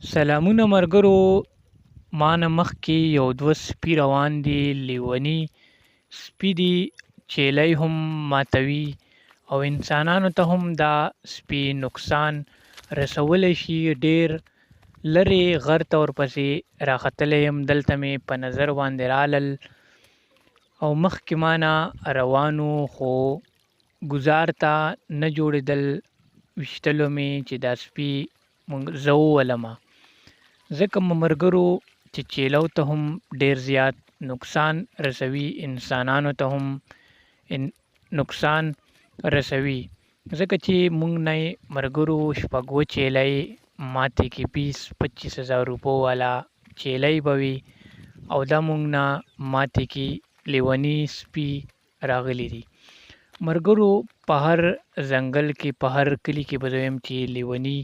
سلامونه ملګرو، ما نه مخکې یو دوه سپي روان دي، لیوني سپي دي. چیلی هم ماتوي او انسانانو ته هم دا سپي نقصان رسولی شي. ډېر لرې غر ته ورپسې راختلی یم، دلته مې په نظر باندې رالل او مخکې ما نه روانو، خو ګزار ته نه جوړېدل ویشتلو مې چې دا سپي زه وولمه. ځکه ملګرو چې چیلو ته هم ډېر زیات نقصان رسوي، انسانانو ته هم نقصان رسوي. ځکه چې موږ نه ملګرو شپږ اووه چیلی ماتې کې 20-25 هزار روپو والا چیلی به وي او دا موږ نه ماتې کې لیوني سپي راغلي دي. ملګرو په هر ځنګل کې، په هر کلي کې به زه وایم چې لیوني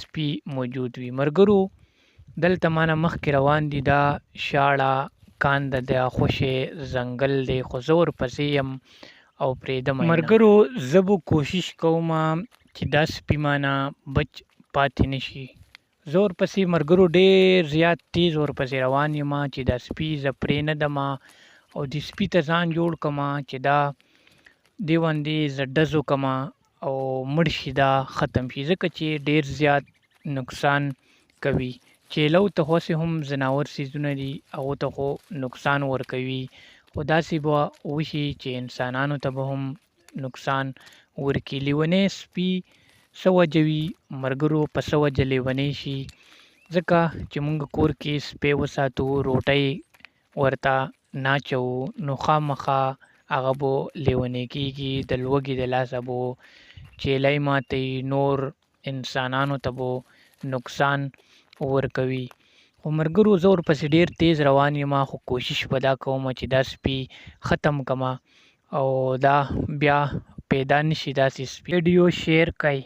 سپي موجود وي. ملګرو دلته ما نه مخکې روان دي، دا شاړه کانده ده، خوشې ځنګل دی، خو زه ورپسې یم او پرېږدم یې نه. ملګرو زه به کوشش کوم چې دا سپي ما نه بچ پاتې نه شي. زه ورپسې ملګرو ډېر زیات تیز ورپسې روان یم چې دا سپي زه پرېنږدم او د سپي ته ځان جوړ کړم چې دا دې باندې زه ډز وکړم او مړ شي، دا ختم شي، ځکه چې ډېر زیات نقصان کوي. چیلو ته خو هم ځناور څیزونه دي، هغو ته خو نقصان ورکوي، خو داسې به وشي چې انسانانو ته به هم نقصان ورکړي. لیونی سپي څه وجه وي ملګرو، په څه وجه لیونی شي؟ ځکه چې موږ کور کې سپی وساتو، روټۍ ورته نه اچوو، نو خامخا هغه به لیونی کېږي، د لوږې د لاسه به چیلی ماتوي، نور انسانانو ته به نقصان ورکوي. خو ملګرو زه ورپسې ډېر تیز روان یم، خو کوشش به دا کوم چې دا سپي ختم کړم او دا بیا پیدا نشي داسې سپي. ویډیو شیر کړئ.